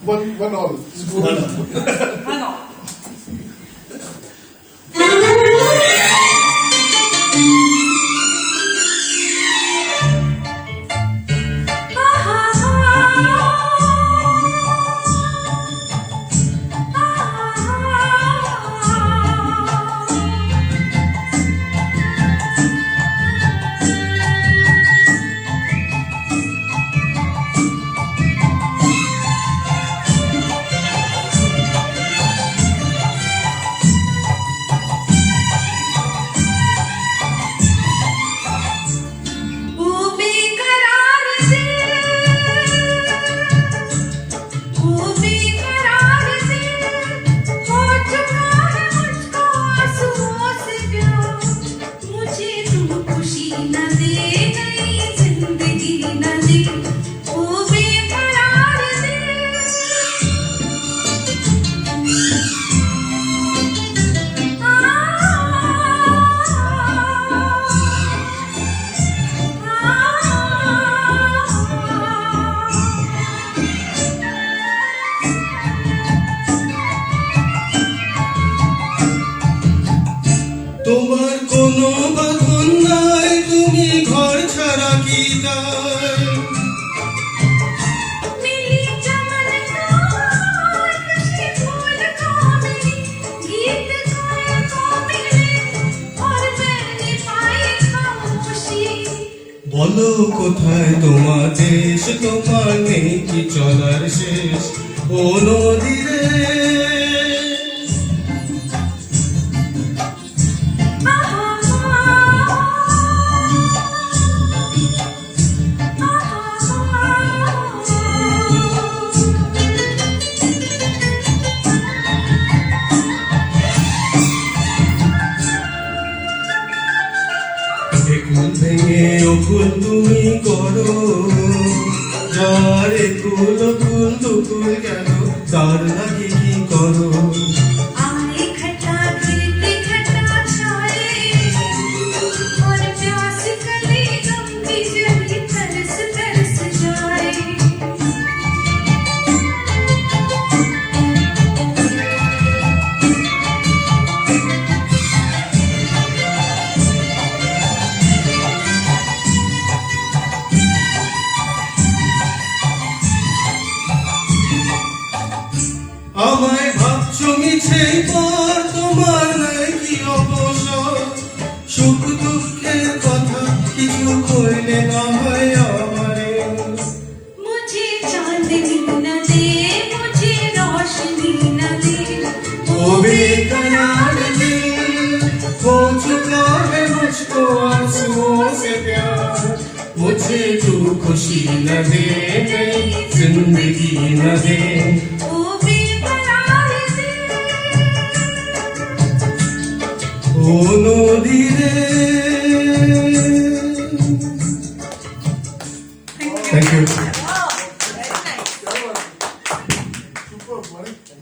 One all. It's good. One all. তোমার কোনো বাঁধন নাই, তুমি ঘর ছাড়া কি যায়? বলো কোথায় তোমার দেশ, তোমার নেই কি চলার শেষ? ও নদী রে, কুল ভেঙে অকুল তুমি করো, যারে কুল কুল দুকুল গেল তার লাগে কি করো? আমায় ভাবছো মিছে পর, তোমার নাই কি অবসর? সুখ দুঃখের কথা কিছু কইলে না হয় আমারে। मुझे चांदनी न दे, मुझे रोशनी न दे, ओ बेकरार दिल, हो चुका है मुझको आंसुओं से प्यार। मुझे तू खुशी न दे, जिंदगी न दे। ও নদী রে। Thank you.